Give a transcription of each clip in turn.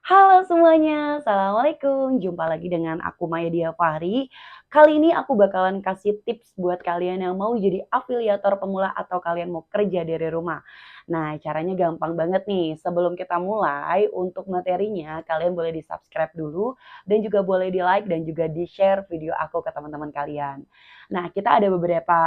Halo semuanya, Assalamualaikum. Jumpa lagi dengan aku Maya Dia Fahri. Kali ini aku bakalan kasih tips buat kalian yang mau jadi afiliator pemula atau kalian mau kerja dari rumah. Nah, caranya gampang banget nih. Sebelum kita mulai, untuk materinya kalian boleh di-subscribe dulu dan juga boleh di-like dan juga di-share video aku ke teman-teman kalian. Nah, kita ada beberapa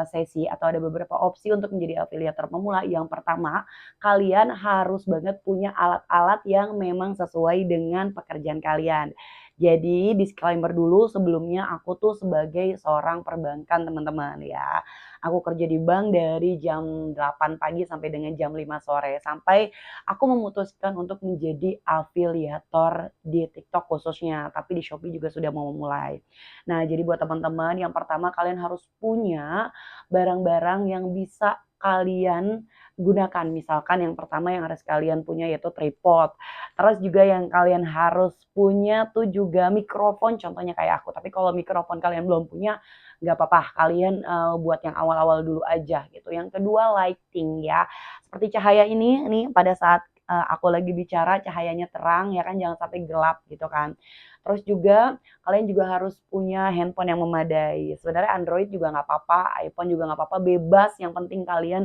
sesi atau ada beberapa opsi untuk menjadi afiliator pemula. Yang pertama, kalian harus banget punya alat-alat yang memang sesuai dengan pekerjaan kalian. Jadi disclaimer dulu sebelumnya aku tuh sebagai seorang perbankan teman-teman ya. Aku kerja di bank dari jam 8 pagi sampai dengan jam 5 sore. Sampai aku memutuskan untuk menjadi afiliator di TikTok khususnya. Tapi di Shopee juga sudah mau memulai. Nah jadi buat teman-teman yang pertama kalian harus punya barang-barang yang bisa kalian gunakan. Misalkan yang pertama yang harus kalian punya yaitu tripod. Terus juga yang kalian harus punya tuh juga mikrofon contohnya kayak aku. Tapi kalau mikrofon kalian belum punya nggak apa-apa. Kalian buat yang awal-awal dulu aja gitu. Yang kedua lighting ya. Seperti cahaya ini nih pada saat aku lagi bicara cahayanya terang ya kan jangan sampai gelap gitu kan. Terus juga kalian juga harus punya handphone yang memadai. Sebenarnya Android juga nggak apa-apa, iPhone juga nggak apa-apa, bebas. Yang penting kalian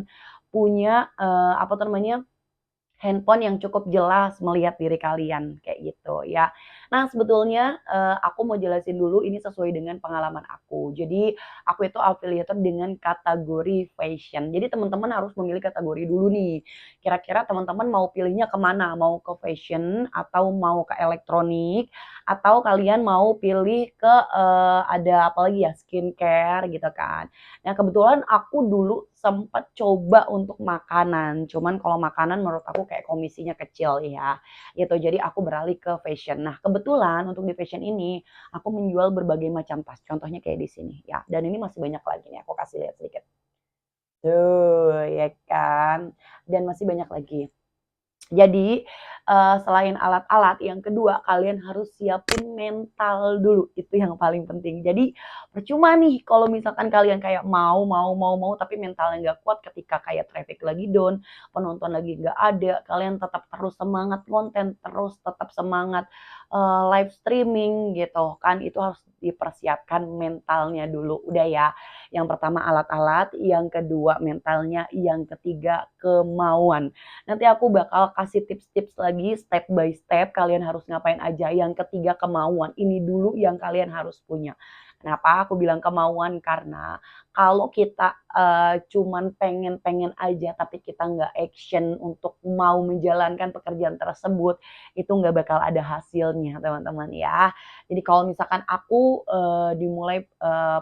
punya apa tuh namanya handphone yang cukup jelas melihat diri kalian, kayak gitu ya. Nah sebetulnya, aku mau jelasin dulu ini sesuai dengan pengalaman aku. Jadi aku itu affiliated dengan kategori fashion. Jadi teman-teman harus memilih kategori dulu nih. Kira-kira teman-teman mau pilihnya kemana? Mau ke fashion atau mau ke elektronik atau kalian mau pilih ke, ada apa lagi ya, skincare gitu kan. Nah kebetulan aku dulu sempat coba untuk makanan, cuman kalau makanan menurut aku kayak komisinya kecil ya, gitu. Jadi aku beralih ke fashion. Nah kebetulan untuk di fashion ini, aku menjual berbagai macam tas, contohnya kayak di sini ya, dan ini masih banyak lagi nih, aku kasih lihat sedikit. Tuh, ya kan, dan masih banyak lagi. Jadi, selain alat-alat, yang kedua kalian harus siapin mental dulu, itu yang paling penting. Jadi, percuma nih kalau misalkan kalian kayak mau, tapi mentalnya nggak kuat ketika kayak traffic lagi down, penonton lagi nggak ada, kalian tetap terus semangat konten, terus tetap semangat, live streaming gitu kan, itu harus dipersiapkan mentalnya dulu. Udah ya, yang pertama alat-alat, yang kedua mentalnya, yang ketiga kemauan. Nanti aku bakal kasih tips-tips lagi step by step kalian harus ngapain aja. Yang ketiga kemauan, ini dulu yang kalian harus punya. Kenapa aku bilang kemauan? Karena kalau kita cuman pengen-pengen aja tapi kita nggak action untuk mau menjalankan pekerjaan tersebut, itu nggak bakal ada hasilnya teman-teman ya. Jadi kalau misalkan aku dimulai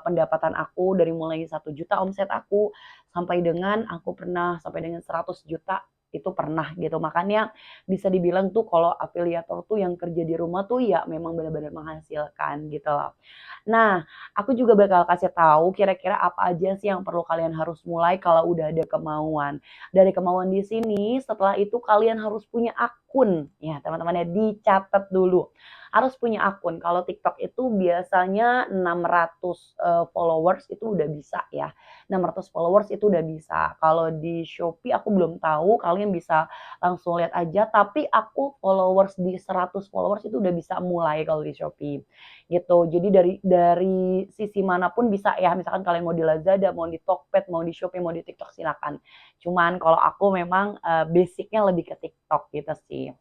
pendapatan aku dari mulai 1 juta omset aku sampai dengan aku pernah sampai dengan 100 juta itu pernah gitu. Makanya bisa dibilang tuh kalau afiliator tuh yang kerja di rumah tuh ya memang benar-benar menghasilkan gitu loh. Nah, aku juga bakal kasih tahu kira-kira apa aja sih yang perlu kalian harus mulai kalau udah ada kemauan. Dari kemauan di sini, setelah itu kalian harus punya akun ya teman-teman ya, dicatat dulu. Harus punya akun. Kalau TikTok itu biasanya 600 followers itu udah bisa ya. 600 followers itu udah bisa. Kalau di Shopee aku belum tahu, kalian bisa langsung lihat aja. Tapi aku followers di 100 followers itu udah bisa mulai kalau di Shopee gitu. Jadi dari sisi manapun bisa ya, misalkan kalian mau di Lazada, mau di Tokped, mau di Shopee, mau di TikTok silakan. Cuman kalau aku memang basic lebih ke TikTok gitu sih.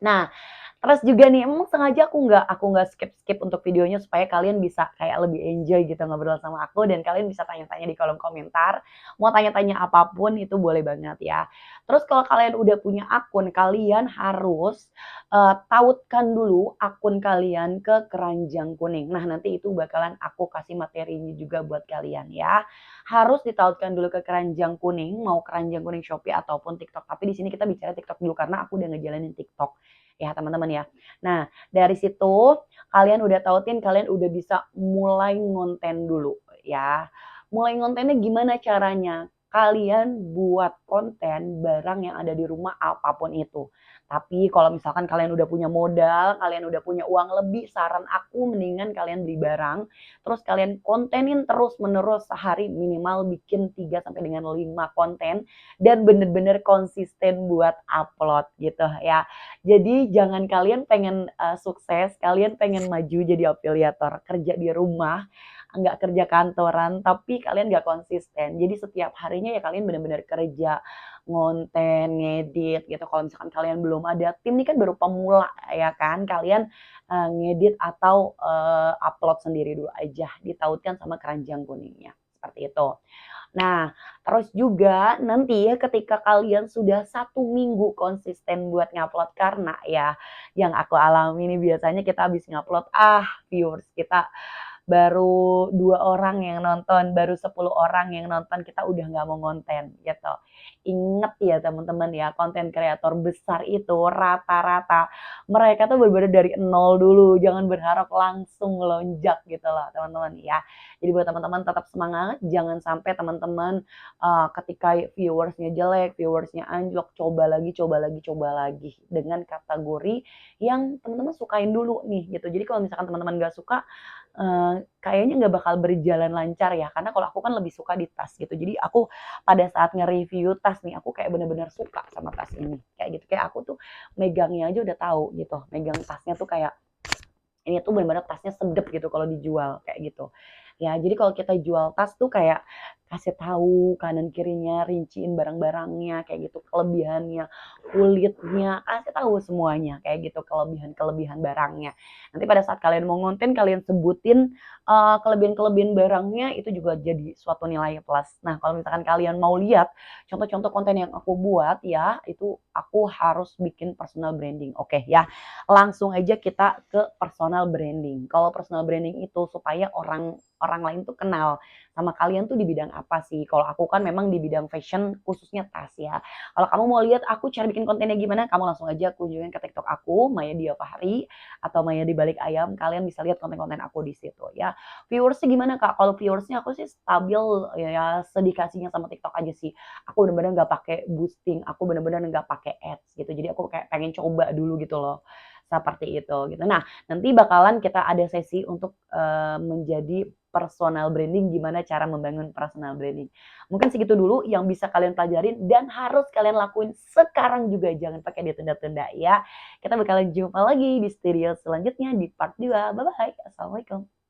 Nah, terus juga nih, emang sengaja aku nggak skip-skip untuk videonya supaya kalian bisa kayak lebih enjoy gitu ngobrol sama aku dan kalian bisa tanya-tanya di kolom komentar. Mau tanya-tanya apapun itu boleh banget ya. Terus kalau kalian udah punya akun, kalian harus tautkan dulu akun kalian ke keranjang kuning. Nah, nanti itu bakalan aku kasih materinya juga buat kalian ya. Harus ditautkan dulu ke keranjang kuning, mau keranjang kuning Shopee ataupun TikTok. Tapi di sini kita bicara TikTok dulu karena aku udah ngejalanin TikTok ya teman-teman ya. Nah dari situ kalian udah tautin, kalian udah bisa mulai ngonten dulu ya. Mulai ngontennya gimana caranya? kalian buat konten barang yang ada di rumah apapun itu. Tapi kalau misalkan kalian udah punya modal, kalian udah punya uang lebih, saran aku mendingan kalian beli barang, terus kalian kontenin terus-menerus sehari minimal bikin 3 sampai dengan 5 konten dan bener-bener konsisten buat upload gitu ya. Jadi jangan kalian pengen sukses, kalian pengen maju jadi afiliator, kerja di rumah, nggak kerja kantoran, tapi kalian nggak konsisten. Jadi setiap harinya ya kalian bener-bener kerja, ngonten, ngedit gitu. Kalau misalkan kalian belum ada tim nih kan baru pemula ya kan, kalian ngedit atau upload sendiri dulu aja, ditautkan sama keranjang kuningnya, seperti itu. Nah, terus juga nanti ya ketika kalian sudah 1 minggu konsisten buat ngupload karena ya yang aku alami nih biasanya kita habis ngupload, viewers kita baru 2 orang yang nonton, baru 10 orang yang nonton, kita udah nggak mau ngonten gitu. Ingat ya teman-teman ya, konten kreator besar itu rata-rata mereka tuh bener-bener dari nol dulu, jangan berharap langsung melonjak gitu loh teman-teman ya. Jadi buat teman-teman tetap semangat, jangan sampai teman-teman ketika viewersnya jelek, viewersnya anjlok, coba lagi, coba lagi, coba lagi dengan kategori yang teman-teman sukain dulu nih gitu. Jadi kalau misalkan teman-teman nggak suka, kayaknya nggak bakal berjalan lancar ya, karena kalau aku kan lebih suka di tas gitu. Jadi aku pada saat nge-review tas nih, aku kayak bener-bener suka sama tas ini, kayak gitu. Kayak aku tuh megangnya aja udah tahu gitu, megang tasnya tuh kayak ini tuh bener-bener tasnya sedep gitu kalau dijual kayak gitu. Ya, jadi kalau kita jual tas tuh kayak kasih tahu kanan kirinya, rinciin barang-barangnya kayak gitu, kelebihannya, kulitnya, kasih tahu semuanya kayak gitu, kelebihan-kelebihan barangnya. Nanti pada saat kalian mau ngonten kalian sebutin kelebihan-kelebihan barangnya itu juga jadi suatu nilai plus. Nah, kalau misalkan kalian mau lihat contoh-contoh konten yang aku buat ya, itu aku harus bikin personal branding. Oke ya, langsung aja kita ke personal branding. Kalau personal branding itu supaya orang orang lain tuh kenal sama kalian tuh di bidang apa sih. Kalau aku kan memang di bidang fashion khususnya tas ya. Kalau kamu mau lihat aku cara bikin kontennya gimana, kamu langsung aja kunjungin ke TikTok aku, Maya Dia Fahri atau Maya di Balik Ayam. Kalian bisa lihat konten-konten aku di situ ya. Viewersnya gimana Kak? Kalau viewersnya aku sih stabil ya sedikasinya sama TikTok aja sih. Aku bener-bener nggak pakai boosting, aku bener-bener nggak pakai ads gitu. Jadi aku kayak pengen coba dulu gitu loh. Seperti itu gitu. Nah, nanti bakalan kita ada sesi untuk menjadi personal branding, gimana cara membangun personal branding. Mungkin segitu dulu yang bisa kalian pelajarin dan harus kalian lakuin sekarang juga, jangan pakai ditunda-tunda ya. Kita bakalan jumpa lagi di studio selanjutnya di part 2. Bye bye. Assalamualaikum.